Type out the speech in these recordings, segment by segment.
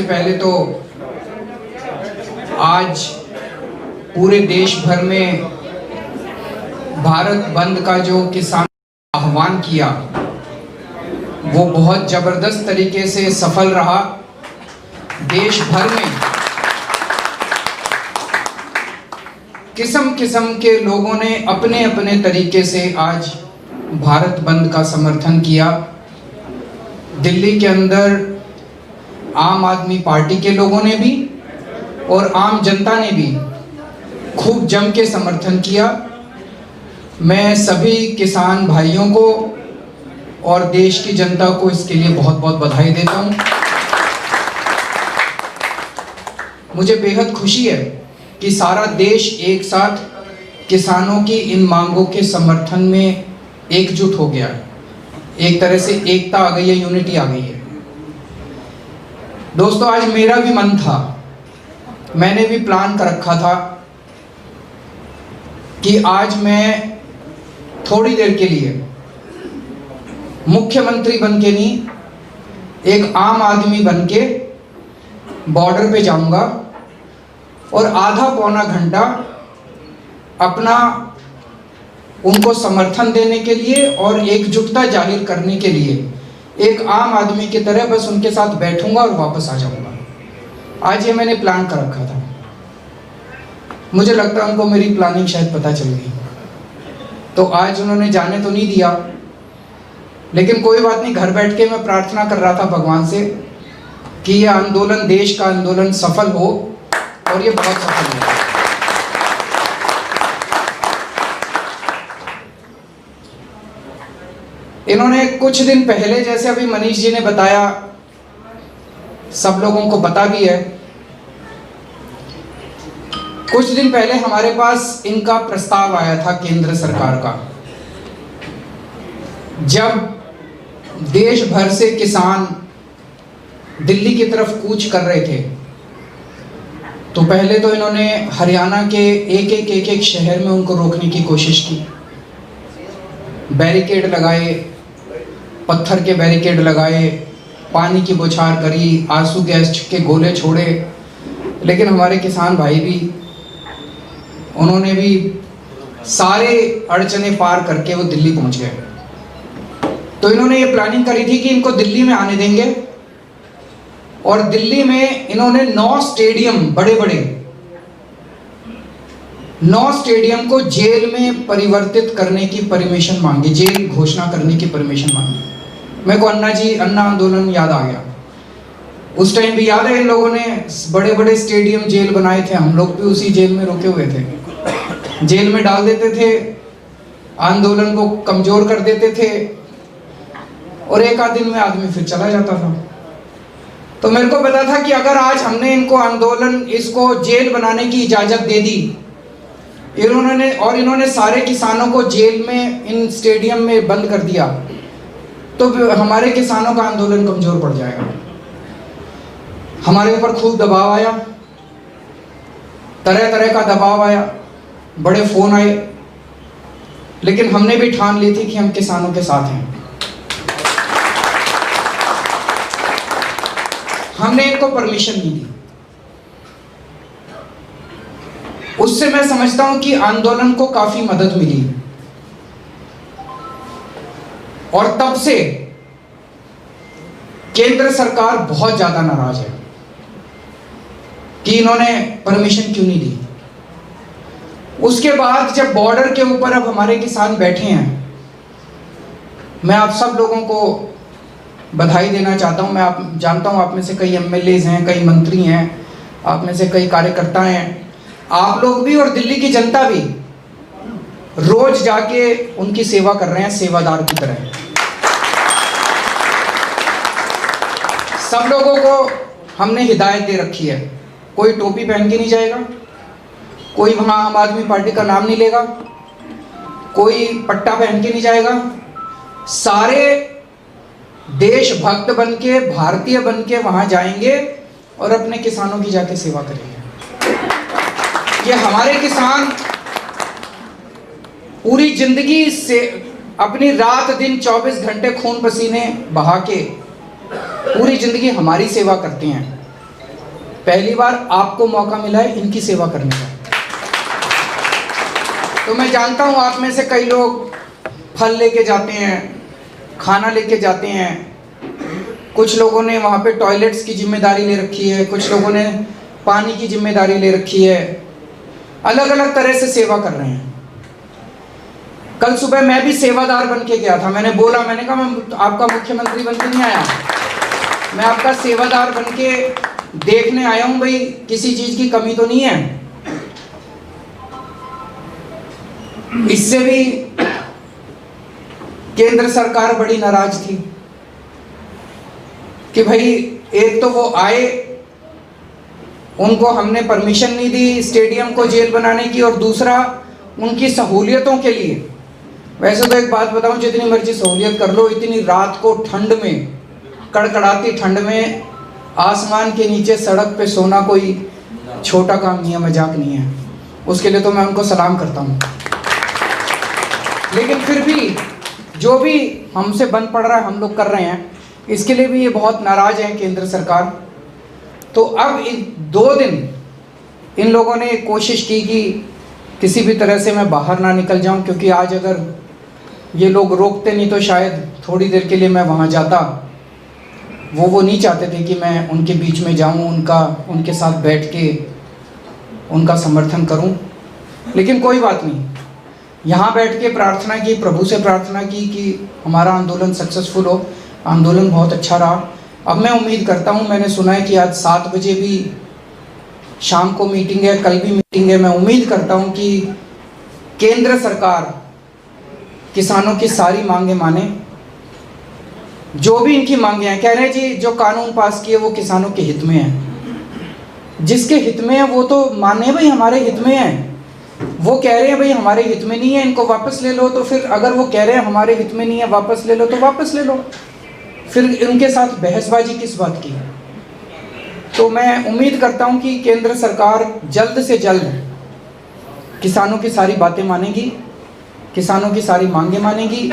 सबसे पहले तो आज पूरे देश भर में भारत बंद का जो किसान आह्वान किया वो बहुत जबरदस्त तरीके से सफल रहा। देश भर में किस्म किस्म के लोगों ने अपने अपने तरीके से आज भारत बंद का समर्थन किया। दिल्ली के अंदर आम आदमी पार्टी के लोगों ने भी और आम जनता ने भी खूब जम के समर्थन किया। मैं सभी किसान भाइयों को और देश की जनता को इसके लिए बहुत बहुत बधाई देता हूं। मुझे बेहद खुशी है कि सारा देश एक साथ किसानों की इन मांगों के समर्थन में एकजुट हो गया है। एक तरह से एकता आ गई है, यूनिटी आ गई है। दोस्तों, आज मेरा भी मन था, मैंने भी प्लान कर रखा था कि आज मैं थोड़ी देर के लिए मुख्यमंत्री बन के नहीं, एक आम आदमी बन के बॉर्डर पे जाऊंगा और आधा पौना घंटा अपना उनको समर्थन देने के लिए और एकजुटता जाहिर करने के लिए एक आम आदमी की तरह बस उनके साथ बैठूंगा और वापस आ जाऊंगा। आज ये मैंने प्लान कर रखा था। मुझे लगता है उनको मेरी प्लानिंग शायद पता चल गई, तो आज उन्होंने जाने तो नहीं दिया, लेकिन कोई बात नहीं। घर बैठ के मैं प्रार्थना कर रहा था भगवान से कि यह आंदोलन, देश का आंदोलन सफल हो, और ये बहुत सफल हुआ। इन्होंने कुछ दिन पहले, जैसे अभी मनीष जी ने बताया, सब लोगों को पता भी है, कुछ दिन पहले हमारे पास इनका प्रस्ताव आया था केंद्र सरकार का। जब देश भर से किसान दिल्ली की तरफ कूच कर रहे थे, तो पहले तो इन्होंने हरियाणा के एक एक शहर में उनको रोकने की कोशिश की। बैरिकेड लगाए, पत्थर के बैरिकेड लगाए, पानी की बौछार करी, आंसू गैस के गोले छोड़े, लेकिन हमारे किसान भाई भी, उन्होंने भी सारे अड़चने पार करके वो दिल्ली पहुंच गए। तो इन्होंने ये प्लानिंग करी थी कि इनको दिल्ली में आने देंगे, और दिल्ली में इन्होंने 9 स्टेडियम, बड़े बड़े 9 स्टेडियम को जेल में परिवर्तित करने की परमिशन मांगी, जेल घोषणा करने की परमिशन मांगी। मेरे को अन्ना आंदोलन याद आ गया। उस टाइम भी याद है, इन लोगों ने बड़े बड़े स्टेडियम, जेल बनाए थे। हम लोग भी उसी जेल में रुके हुए थे। जेल में डाल देते थे, आंदोलन को कमजोर कर देते थे, और एक आध दिन में आदमी फिर चला जाता था। तो मेरे को पता था कि अगर आज हमने इनको आंदोलन, इसको जेल बनाने की इजाजत दे दी, इन्होंने सारे किसानों को जेल में, इन स्टेडियम में बंद कर दिया, तो हमारे किसानों का आंदोलन कमजोर पड़ जाएगा। हमारे ऊपर खूब दबाव आया, तरह तरह का दबाव आया, बड़े फोन आए, लेकिन हमने भी ठान ली थी कि हम किसानों के साथ हैं। हमने इनको परमिशन नहीं दी। उससे मैं समझता हूं कि आंदोलन को काफी मदद मिली, और तब से केंद्र सरकार बहुत ज्यादा नाराज है कि इन्होंने परमिशन क्यों नहीं दी। उसके बाद जब बॉर्डर के ऊपर अब हमारे किसान बैठे हैं, मैं आप सब लोगों को बधाई देना चाहता हूं। मैं जानता हूं आप में से कई एमएलएज हैं, कई मंत्री हैं, आप में से कई कार्यकर्ता हैं। आप लोग भी और दिल्ली की जनता भी रोज जाके उनकी सेवा कर रहे हैं, सेवादार की तरह। सब लोगों को हमने हिदायत दे रखी है, कोई टोपी पहन के नहीं जाएगा, कोई वहां आम आदमी पार्टी का नाम नहीं लेगा, कोई पट्टा पहन के नहीं जाएगा। सारे देशभक्त बन के, भारतीय बन के वहां जाएंगे और अपने किसानों की जाके सेवा करेंगे। ये हमारे किसान पूरी जिंदगी से अपनी रात दिन 24 घंटे खून पसीने बहा के पूरी जिंदगी हमारी सेवा करते हैं। पहली बार आपको मौका मिला है इनकी सेवा करने का। तो मैं जानता हूँ आप में से कई लोग फल लेके जाते हैं, खाना लेके जाते हैं, कुछ लोगों ने वहाँ पे टॉयलेट्स की जिम्मेदारी ले रखी है, कुछ लोगों ने पानी की जिम्मेदारी ले रखी है, अलग अलग तरह से सेवा कर रहे हैं। कल सुबह मैं भी सेवादार बन के गया था। मैंने कहा मैं आपका मुख्यमंत्री बन के नहीं आया, मैं आपका सेवादार बन के देखने आया हूँ भाई किसी चीज की कमी तो नहीं है। इससे भी केंद्र सरकार बड़ी नाराज थी कि भाई एक तो वो आए, उनको हमने परमिशन नहीं दी स्टेडियम को जेल बनाने की, और दूसरा उनकी सहूलियतों के लिए, वैसे तो एक बात बताऊं, जितनी मर्जी सहूलियत कर लो, इतनी रात को ठंड में, कड़कड़ाती ठंड में आसमान के नीचे सड़क पे सोना कोई छोटा काम नहीं है, मजाक नहीं है। उसके लिए तो मैं उनको सलाम करता हूँ। लेकिन फिर भी जो भी हमसे बन पड़ रहा है हम लोग कर रहे हैं, इसके लिए भी ये बहुत नाराज है केंद्र सरकार। तो अब इन 2 दिन इन लोगों ने कोशिश की कि किसी भी तरह से मैं बाहर ना निकल जाऊं, क्योंकि आज अगर ये लोग रोकते नहीं तो शायद थोड़ी देर के लिए मैं वहाँ जाता। वो नहीं चाहते थे कि मैं उनके बीच में जाऊं, उनके साथ बैठ के उनका समर्थन करूं। लेकिन कोई बात नहीं, यहाँ बैठ के प्रार्थना की, प्रभु से प्रार्थना की कि हमारा आंदोलन सक्सेसफुल हो। आंदोलन बहुत अच्छा रहा। अब मैं उम्मीद करता हूँ, मैंने सुना है कि आज 7 बजे भी शाम को मीटिंग है, कल भी मीटिंग है। मैं उम्मीद करता हूँ कि केंद्र सरकार किसानों की सारी मांगें माने। जो भी इनकी मांगे हैं, कह रहे हैं जी जो कानून पास किए वो किसानों के हित में है। जिसके हित में है वो तो माने भाई हमारे हित में है। वो कह रहे हैं भाई हमारे हित में नहीं है, इनको वापस ले लो। तो फिर अगर वो कह रहे हैं हमारे हित में नहीं है, वापस ले लो, तो वापस ले लो। फिर उनके साथ बहसबाजी किस बात की है? तो मैं उम्मीद करता हूं कि केंद्र सरकार जल्द से जल्द किसानों की सारी बातें मानेगी, किसानों की सारी मांगें मानेगी,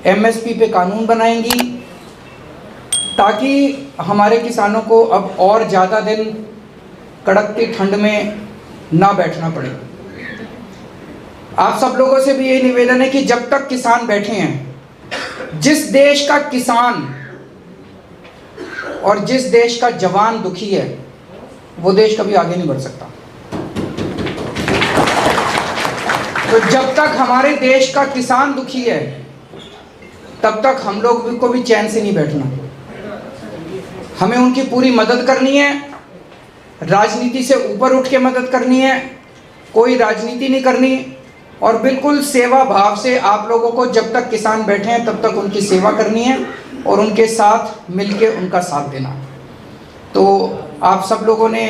एमएसपी पे कानून बनाएंगी, ताकि हमारे किसानों को अब और ज़्यादा दिन कड़कती ठंड में ना बैठना पड़े। आप सब लोगों से भी यही निवेदन है कि जब तक किसान बैठे हैं, जिस देश का किसान और जिस देश का जवान दुखी है, वो देश कभी आगे नहीं बढ़ सकता। तो जब तक हमारे देश का किसान दुखी है, तब तक हम लोग को भी चैन से नहीं बैठना। हमें उनकी पूरी मदद करनी है, राजनीति से ऊपर उठ के मदद करनी है, कोई राजनीति नहीं करनी, और बिल्कुल सेवा भाव से आप लोगों को जब तक किसान बैठे हैं तब तक उनकी सेवा करनी है और उनके साथ मिलके उनका साथ देना। तो आप सब लोगों ने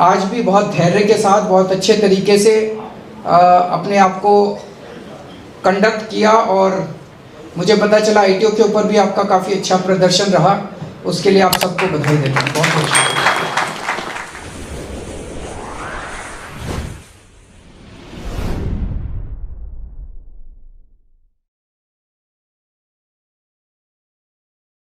आज भी बहुत धैर्य के साथ, बहुत अच्छे तरीके से अपने आप को कंडक्ट किया, और मुझे पता चला ITO के ऊपर भी आपका काफ़ी अच्छा प्रदर्शन रहा। उसके लिए आप सबको बधाई देता हूँ। बहुत बहुत शुक्रिया।